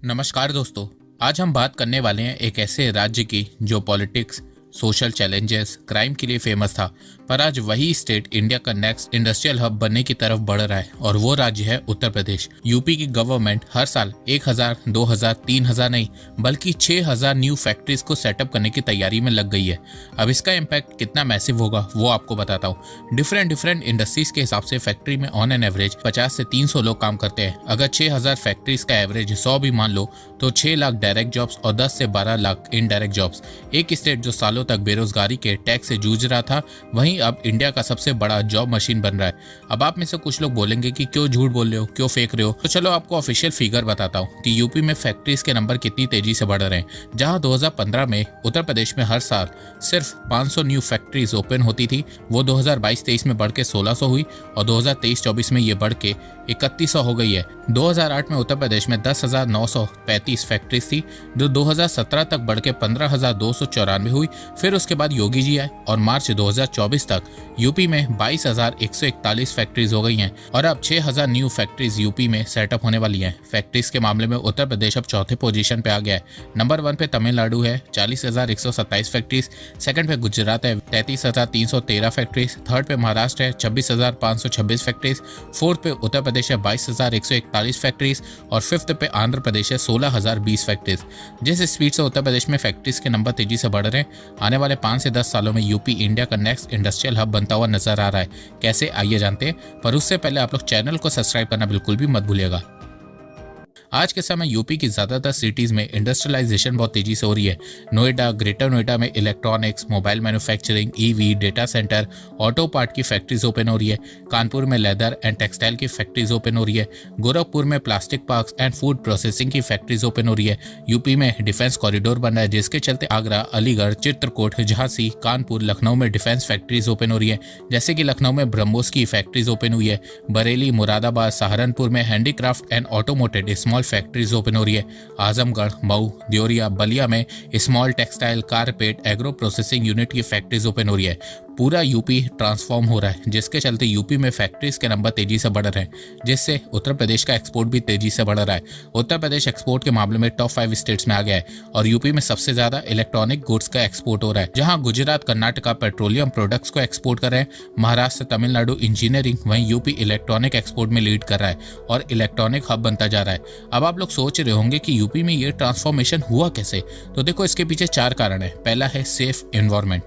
नमस्कार दोस्तों। आज हम बात करने वाले हैं एक ऐसे राज्य की जो पॉलिटिक्स, सोशल चैलेंजेस, क्राइम के लिए फेमस था, पर आज वही स्टेट इंडिया का नेक्स्ट इंडस्ट्रियल हब बनने की तरफ बढ़ रहा है और वो राज्य है उत्तर प्रदेश। यूपी की गवर्नमेंट हर साल 1000, 2000, 3000 नहीं बल्कि 6000 न्यू फैक्ट्रीज को सेटअप करने की तैयारी में लग गई है। अब इसका इम्पैक्ट कितना मैसिव होगा वो आपको बताता हूँ। डिफरेंट इंडस्ट्रीज के हिसाब से फैक्ट्री में ऑन एन एवरेज 50 से 300 लोग काम करते हैं। अगर 6000 फैक्ट्रीज का एवरेज 100 भी मान लो तो 6 लाख डायरेक्ट जॉब्स और 10 से 12 लाख इनडायरेक्ट जॉब्स। एक स्टेट जो सालों तक बेरोजगारी के टैक्स से जूझ रहा था वहीं अब इंडिया का सबसे बड़ा जॉब मशीन बन रहा है। अब आप में से कुछ लोग बोलेंगे कि क्यों झूठ बोल रहे हो, क्यों फेंक रहे हो, तो चलो आपको ऑफिशियल फिगर बताता हूँ कि यूपी में फैक्ट्रीज के नंबर कितनी तेजी से बढ़ रहे हैं। जहां 2015 में उत्तर प्रदेश में हर साल सिर्फ 500 न्यू फैक्ट्रीज ओपन होती थी, वो 2022-23 में बढ़ के 1600 हुई और 2023-24 में ये बढ़ के 3100 हो गई है। 2008 में उत्तर प्रदेश में 10,935 फैक्ट्रीज थी जो 2017 तक बढ़ के 15,294 हुई। फिर उसके बाद योगी जी आए और मार्च 2024 तक यूपी में 22,141 फैक्ट्रीज हो गई हैं और अब 6,000 न्यू फैक्ट्रीज यूपी में सेटअप होने वाली हैं। फैक्ट्रीज के मामले में उत्तर प्रदेश अब चौथे पोजीशन पे आ गया है। नंबर 1 पे तमिलनाडु है 40,127 फैक्ट्रीज, सेकंड पे गुजरात है 33,313 फैक्ट्रीज, थर्ड पे महाराष्ट्र है 26,526 फैक्ट्रीज, फोर्थ पे उत्तर प्रदेश है 22,141 फैक्ट्रीज और फिफ्थ पे आंध्र प्रदेश है 16,020 फैक्ट्रीज। जिस स्पीड से उत्तर प्रदेश में फैक्ट्रीज के नंबर तेजी से बढ़ रहे हैं, आने वाले 5 से 10 सालों में यूपी इंडिया का नेक्स्ट इंडस्ट्रियल हब बनता हुआ नजर आ रहा है। कैसे, आइए जानते हैं, पर उससे पहले आप लोग चैनल को सब्सक्राइब करना बिल्कुल भी मत भूलिएगा। आज के समय यूपी की ज्यादातर सिटीज में इंडस्ट्रियलाइजेशन बहुत तेजी से हो रही है। नोएडा, ग्रेटर नोएडा में electronics, mobile manufacturing, EV, data centre, auto part की फैक्ट्रीज ओपन हो रही है। कानपुर में लेदर एंड टेक्सटाइल की फैक्ट्रीज ओपन हो रही है। गोरखपुर में plastic parks and food processing की फैक्ट्रीज ओपन हो रही है। यूपी में डिफेंस कॉरिडोर बन रहा है जिसके चलते आगरा, अलीगढ़, चित्रकूट, झांसी, कानपुर, लखनऊ में डिफेंस फैक्ट्रीज ओपन हो रही है। जैसे कि लखनऊ में ब्रह्मोस की फैक्ट्रीज ओपन हुई है। बरेली, मुरादाबाद, सहारनपुर में handicraft and ऑटोमोटेड small factories open हो रही है। आजमगढ़, मऊ, देवरिया, बलिया में small textile, carpet, agro processing unit की फैक्ट्रीज ओपन हो रही है। पूरा यूपी ट्रांसफॉर्म हो रहा है जिसके चलते यूपी में फैक्ट्रीज के नंबर तेजी से बढ़ रहे हैं, जिससे उत्तर प्रदेश का एक्सपोर्ट भी तेजी से बढ़ रहा है। उत्तर प्रदेश एक्सपोर्ट के मामले में टॉप 5 स्टेट्स में आ गया है और यूपी में सबसे ज्यादा इलेक्ट्रॉनिक गुड्स का एक्सपोर्ट हो रहा है। जहां गुजरात, कर्नाटका पेट्रोलियम प्रोडक्ट्स को एक्सपोर्ट कर रहे हैं, महाराष्ट्र, तमिलनाडु इंजीनियरिंग, वहीं यूपी इलेक्ट्रॉनिक एक्सपोर्ट में लीड कर रहा है और इलेक्ट्रॉनिक हब बनता जा रहा है। अब आप लोग सोच रहे होंगे कि यूपी में ये ट्रांसफॉर्मेशन हुआ कैसे, तो देखो इसके पीछे 4 कारण है। पहला है सेफ एनवायरनमेंट।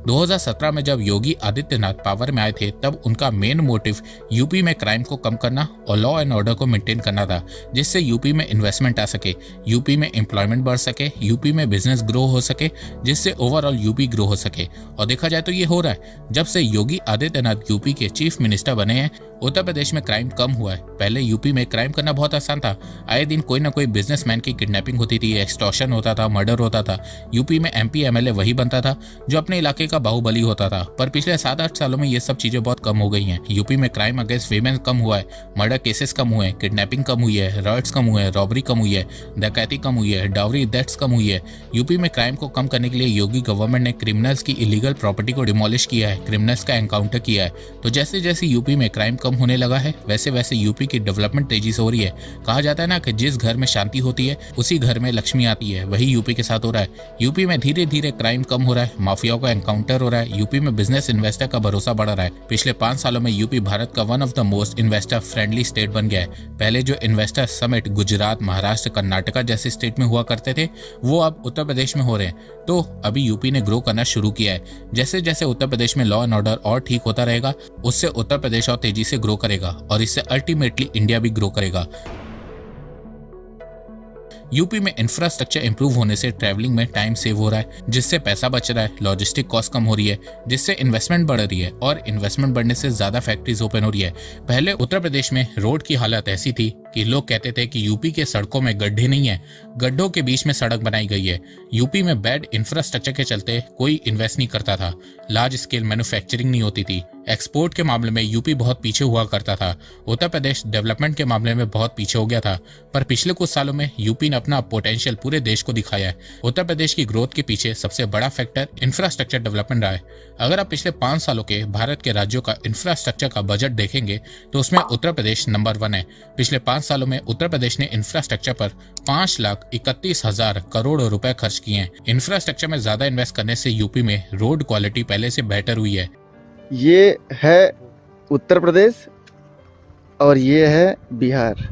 2017 में जब योगी आदित्यनाथ पावर में आए थे तब उनका मेन मोटिव यूपी में क्राइम को कम करना और लॉ एंड ऑर्डर को मेंटेन करना था, जिससे यूपी में इन्वेस्टमेंट आ सके, यूपी में एम्प्लॉयमेंट बढ़ सके, यूपी में बिजनेस ग्रो हो सके, जिससे ओवरऑल यूपी ग्रो हो सके। और देखा जाए तो ये हो रहा है। जब से योगी आदित्यनाथ यूपी के चीफ मिनिस्टर बने हैं, उत्तर प्रदेश में क्राइम कम हुआ है। पहले यूपी में क्राइम करना बहुत आसान था। आए दिन कोई ना कोई बिजनेसमैन की किडनैपिंग होती थी, एक्सटॉर्शन होता था, मर्डर होता था। यूपी में एमपी एमएलए वही बनता था जो अपने इलाके का बाहुबली होता था। पर पिछले 7-8 सालों में ये सब चीजें बहुत कम हो गई हैं। यूपी में क्राइम अगेंस्ट वीमेन कम हुआ है, मर्डर केसेस कम हुए हैं, किडनैपिंग कम हुई है, रॉयट्स कम हुए हैं, रॉबरी कम हुई है, डकैती कम हुई है, डाउरी डेथ्स कम हुई है। यूपी में क्राइम को कम करने के लिए योगी गवर्नमेंट ने क्रिमिनल्स की इलीगल प्रॉपर्टी को डिमोलिश किया है, क्रिमिनल्स का एनकाउंटर किया है। तो जैसे जैसे यूपी में क्राइम कम होने लगा है वैसे वैसे यूपी की डेवलपमेंट तेजी से हो रही है। कहा जाता है ना कि जिस घर में शांति होती है उसी घर में लक्ष्मी आती है, वही यूपी के साथ हो रहा है। यूपी में धीरे धीरे क्राइम कम हो रहा है, माफियाओं का एनकाउंटर हो रहा है, यूपी में बिजनेस इन्वेस्टर का भरोसा बढ़ रहा है। पिछले 5 सालों में यूपी भारत का one of the most investor friendly state बन गया है। पहले जो इन्वेस्टर समिट गुजरात, महाराष्ट्र, कर्नाटका जैसे स्टेट में हुआ करते थे वो अब उत्तर प्रदेश में हो रहे हैं। तो अभी यूपी ने ग्रो करना शुरू किया है। जैसे जैसे उत्तर प्रदेश में लॉ एंड ऑर्डर और ठीक होता रहेगा उससे उत्तर प्रदेश और तेजी से ग्रो करेगा और इससे अल्टीमेटली इंडिया भी ग्रो करेगा। यूपी में इंफ्रास्ट्रक्चर इंप्रूव होने से ट्रैवलिंग में टाइम सेव हो रहा है, जिससे पैसा बच रहा है, लॉजिस्टिक कॉस्ट कम हो रही है, जिससे इन्वेस्टमेंट बढ़ रही है और इन्वेस्टमेंट बढ़ने से ज्यादा फैक्ट्रीज ओपन हो रही है। पहले उत्तर प्रदेश में रोड की हालत ऐसी थी कि लोग कहते थे कि यूपी के सड़कों में गड्ढे नहीं है, गड्ढों के बीच में सड़क बनाई गई है। यूपी में बैड इंफ्रास्ट्रक्चर के चलते कोई इन्वेस्ट नहीं करता था, लार्ज स्केल मैन्युफैक्चरिंग नहीं होती थी, एक्सपोर्ट के मामले में यूपी बहुत पीछे हुआ करता था। उत्तर प्रदेश डेवलपमेंट के मामले में बहुत पीछे हो गया था, पर पिछले कुछ सालों में यूपी ने अपना पोटेंशियल पूरे देश को दिखाया है। उत्तर प्रदेश की ग्रोथ के पीछे सबसे बड़ा फैक्टर इंफ्रास्ट्रक्चर डेवलपमेंट रहा है। अगर आप पिछले 5 सालों के भारत के राज्यों का इंफ्रास्ट्रक्चर का बजट देखेंगे तो उसमें उत्तर प्रदेश नंबर 1 है। पिछले 5 5 सालों में उत्तर प्रदेश ने इंफ्रास्ट्रक्चर पर 5,31,000 करोड़ रुपए खर्च किए हैं। इंफ्रास्ट्रक्चर में ज्यादा इन्वेस्ट करने से यूपी में रोड क्वालिटी पहले से बेहतर हुई है। ये है उत्तर प्रदेश और ये है बिहार।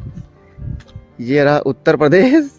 ये रहा उत्तर प्रदेश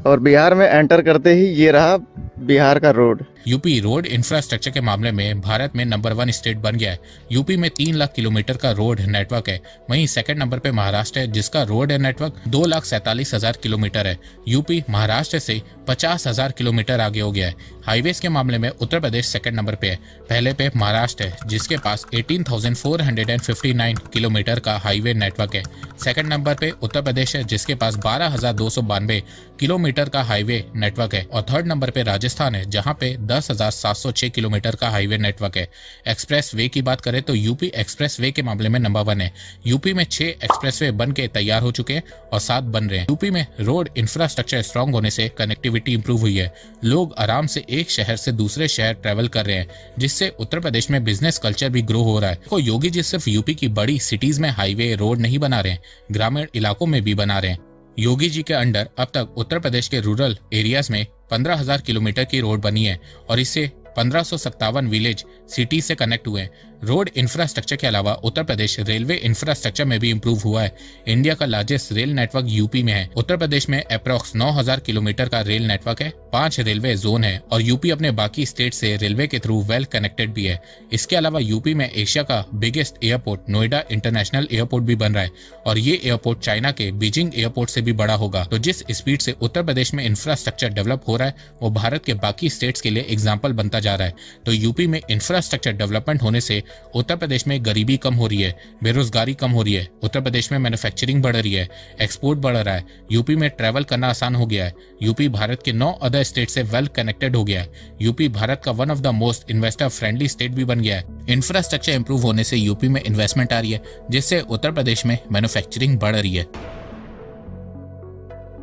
और बिहार में एंटर करते ही ये रहा बिहार का रोड। यूपी रोड इंफ्रास्ट्रक्चर के मामले में भारत में नंबर 1 स्टेट बन गया है। यूपी में 3 लाख किलोमीटर का रोड नेटवर्क है। वहीं सेकंड नंबर पे महाराष्ट्र है, जिसका रोड नेटवर्क 2,47,000 किलोमीटर है। यूपी महाराष्ट्र से 50,000 किलोमीटर आगे हो गया है। हाईवेज के मामले में उत्तर प्रदेश सेकंड नंबर पे है। पहले पे महाराष्ट्र है, जिसके पास 18,459 किलोमीटर का हाईवे नेटवर्क है। सेकंड नंबर पे उत्तर प्रदेश है, जिसके पास 12,292 किलोमीटर का हाईवे नेटवर्क है। और थर्ड नंबर पे राजस्थान है, जहां पे 10,706 किलोमीटर का हाईवे नेटवर्क है। एक्सप्रेस वे की बात करें तो यूपी एक्सप्रेस वे के मामले में नंबर 1 है। यूपी में 6 एक्सप्रेस वे बन के तैयार हो चुके हैं और 7 बन रहे हैं। यूपी में रोड इंफ्रास्ट्रक्चर स्ट्रांग होने से कनेक्टिविटी इंप्रूव हुई है। लोग आराम से एक शहर से दूसरे शहर ट्रेवल कर रहे हैं, जिससे उत्तर प्रदेश में बिजनेस कल्चर भी ग्रो हो रहा है। तो योगी जी सिर्फ यूपी की बड़ी सिटीज में हाईवे रोड नहीं बना रहे हैं, ग्रामीण इलाकों में भी बना रहे हैं। योगी जी के अंडर अब तक उत्तर प्रदेश के रूरल एरियाज में 15,000 किलोमीटर की रोड बनी है और इससे 1557 विलेज सिटी से कनेक्ट हुए हैं। रोड इंफ्रास्ट्रक्चर के अलावा उत्तर प्रदेश रेलवे इंफ्रास्ट्रक्चर में भी इंप्रूव हुआ है। इंडिया का लार्जेस्ट रेल नेटवर्क यूपी में है। उत्तर प्रदेश में अप्रॉक्स 9,000 किलोमीटर का रेल नेटवर्क है, 5 रेलवे जोन है और यूपी अपने बाकी स्टेट से रेलवे के थ्रू वेल कनेक्टेड भी है। इसके अलावा यूपी में एशिया का biggest airport Noida international airport भी बन रहा है और ये एयरपोर्ट चाइना के बीजिंग एयरपोर्ट से भी बड़ा होगा। तो जिस स्पीड से उत्तर प्रदेश में इंफ्रास्ट्रक्चर डेवलप हो रहा है, वो भारत के बाकी स्टेट्स के लिए एग्जाम्पल बनता जा रहा है। तो यूपी में इंफ्रास्ट्रक्चर डेवलपमेंट होने से उत्तर प्रदेश में गरीबी कम हो रही है, बेरोजगारी कम हो रही है, उत्तर प्रदेश में मैन्युफैक्चरिंग बढ़ रही है, एक्सपोर्ट बढ़ रहा है, यूपी में ट्रैवल करना आसान हो गया है, यूपी भारत के 9 अदर स्टेट से वेल कनेक्टेड हो गया है, यूपी भारत का one of the most investor friendly state भी बन गया है। इंफ्रास्ट्रक्चर इंप्रूव होने से यूपी में इन्वेस्टमेंट आ रही है, जिससे उत्तर प्रदेश में मैन्युफैक्चरिंग बढ़ रही है।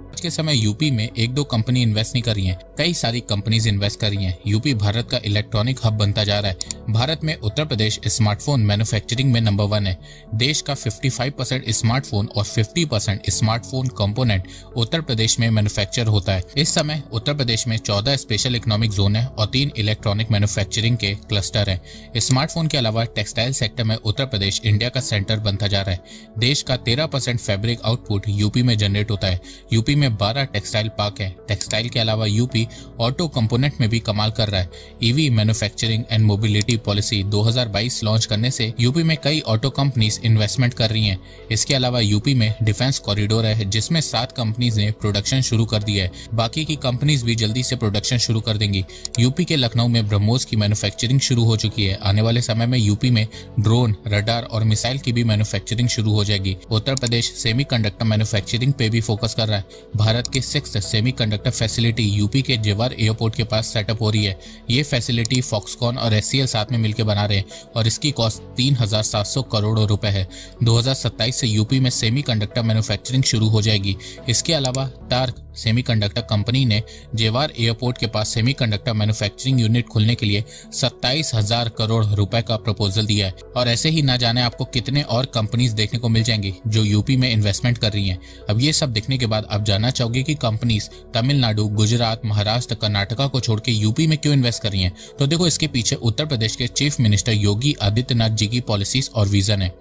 आज के समय यूपी में 1-2 कंपनी इन्वेस्ट नहीं कर रही हैं, कई सारी कंपनीज इन्वेस्ट कर रही हैं। यूपी भारत का इलेक्ट्रॉनिक हब बनता जा रहा है। भारत में उत्तर प्रदेश स्मार्टफोन मैन्युफैक्चरिंग में नंबर 1 है। देश का 55% स्मार्टफोन और 50% स्मार्टफोन कंपोनेंट उत्तर प्रदेश में मैन्युफैक्चर होता है। इस समय उत्तर प्रदेश में 14 स्पेशल इकोनॉमिक जोन है और 3 इलेक्ट्रॉनिक मैन्युफैक्चरिंग के क्लस्टर हैं। स्मार्टफोन के अलावा टेक्सटाइल सेक्टर में उत्तर प्रदेश इंडिया का सेंटर बनता जा रहा है। देश का 13% फैब्रिक आउटपुट यूपी में जनरेट होता है। यूपी में 12 टेक्सटाइल पार्क है। टेक्सटाइल के अलावा यूपी ऑटो कंपोनेंट में भी कमाल कर रहा है। EV manufacturing and mobility policy 2022 launch करने से यूपी में कई ऑटो कंपनीज इन्वेस्टमेंट कर रही हैं। इसके अलावा यूपी में डिफेंस कॉरिडोर है, जिसमें 7 कंपनीज ने प्रोडक्शन शुरू कर दिया है। बाकी की कंपनीज भी जल्दी से प्रोडक्शन शुरू कर देंगी। यूपी के लखनऊ में ब्रह्मोस की मैन्युफैक्चरिंग शुरू हो चुकी है। आने वाले समय में यूपी में ड्रोन, रडार और मिसाइल की भी मैन्युफैक्चरिंग शुरू हो जाएगी। उत्तर प्रदेश सेमीकंडक्टर मैन्युफैक्चरिंग पे भी फोकस कर रहा है। भारत की 6th सेमीकंडक्टर फैसिलिटी यूपी के जेवर एयरपोर्ट के पास सेटअप हो रही है। ये फैसिलिटी फॉक्सकॉन और एचसीएल साथ में मिलकर बना रहे हैं और इसकी कॉस्ट 3,700 करोड़ रुपए है। 2027 से यूपी में सेमीकंडक्टर मैन्युफैक्चरिंग शुरू हो जाएगी। इसके अलावा टार्क सेमीकंडक्टर कंपनी ने जेवर एयरपोर्ट के पास सेमीकंडक्टर मैन्युफैक्चरिंग यूनिट खोलने के लिए 27,000 करोड़ रुपए का प्रपोजल दिया है। और ऐसे ही ना जाने आपको कितने और कंपनीज देखने को मिल जाएंगी जो यूपी में इन्वेस्टमेंट कर रही हैं। अब ये सब देखने के बाद आप जानना चाहोगे कि कंपनीज तमिलनाडु, गुजरात, महाराष्ट्र, कर्नाटका को छोड़ के यूपी में क्यों इन्वेस्ट कर रही हैं। तो देखो, इसके पीछे उत्तर प्रदेश के चीफ मिनिस्टर योगी आदित्यनाथ जी की पॉलिसीज और विजन है।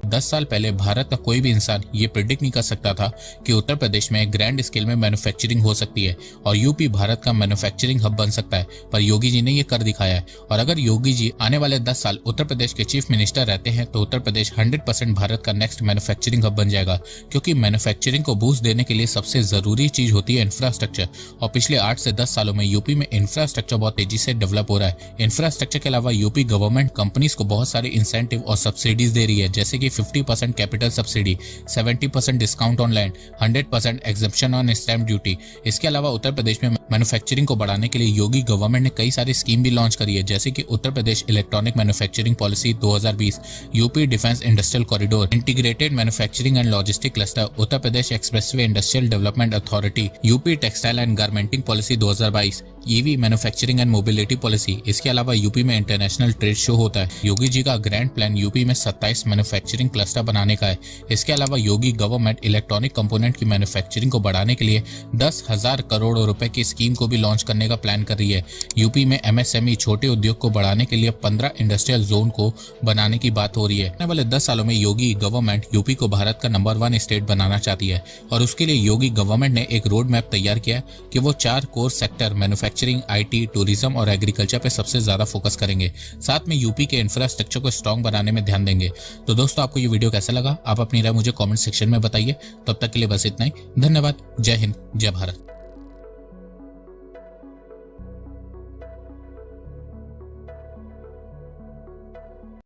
10 साल पहले भारत का कोई भी इंसान ये प्रिडिक्ट नहीं कर सकता था कि उत्तर प्रदेश में ग्रैंड स्केल में मैन्युफैक्चरिंग हो सकती है और यूपी भारत का मैन्युफैक्चरिंग हब बन सकता है। पर योगी जी ने ये कर दिखाया है। और अगर योगी जी आने वाले 10 साल उत्तर प्रदेश के चीफ मिनिस्टर रहते हैं तो उत्तर प्रदेश 100% भारत का नेक्स्ट मैन्युफैक्चरिंग हब बन जाएगा, क्योंकि मैन्युफैक्चरिंग को बूस्ट देने के लिए सबसे जरूरी चीज होती है इंफ्रास्ट्रक्चर। और पिछले 8 से 10 सालों में यूपी में इंफ्रास्ट्रक्चर बहुत तेजी से डेवलप हो रहा है। इंफ्रास्ट्रक्चर के अलावा यूपी गवर्नमेंट कंपनीज को बहुत सारे इंसेंटिव और सब्सिडीज दे रही है, जैसे कि 50% capital subsidy, 70% discount on land, 100% exemption on stamp duty. इसके अलावा उत्तर प्रदेश में मैन्युफैक्चरिंग को बढ़ाने के लिए योगी गवर्नमेंट ने कई सारी स्कीम भी लॉन्च करी है, जैसे कि Uttar Pradesh electronic manufacturing policy 2020, UP defence industrial corridor, integrated manufacturing and logistic cluster, Uttar Pradesh expressway industrial development authority, UP textile and garmenting policy 2022, EV manufacturing and mobility policy. इसके अलावा यूपी में इंटरनेशनल ट्रेड शो होता है। योगी जी का ग्रैंड प्लान यूपी में 27 manufacturing cluster बनाने का है। इसके अलावा योगी गवर्नमेंट इलेक्ट्रॉनिक कंपोनेंट की मैन्युफैक्चरिंग को बढ़ाने के लिए 10,000 करोड़ रुपए की स्कीम को भी लॉन्च करने का प्लान कर रही है। यूपी में एमएसएमई छोटे उद्योग को बढ़ाने के लिए 15 इंडस्ट्रियल जोन को बनाने की बात हो रही है। आने वाले 10 सालों में योगी गवर्नमेंट यूपी को भारत का नंबर 1 स्टेट बनाना चाहती है और उसके लिए योगी गवर्नमेंट ने एक रोड मैप तैयार किया है कि वो 4 core sector manufacturing, IT, tourism और एग्रीकल्चर पे सबसे ज्यादा फोकस करेंगे। साथ में यूपी के इंफ्रास्ट्रक्चर को स्ट्रॉन्ग बनाने में ध्यान देंगे। तो दोस्तों, आपको ये वीडियो कैसा लगा? आप अपनी राय मुझे कमेंट सेक्शन में बताइए। तब तक के लिए बस इतना ही। धन्यवाद। जय हिंद, जय भारत।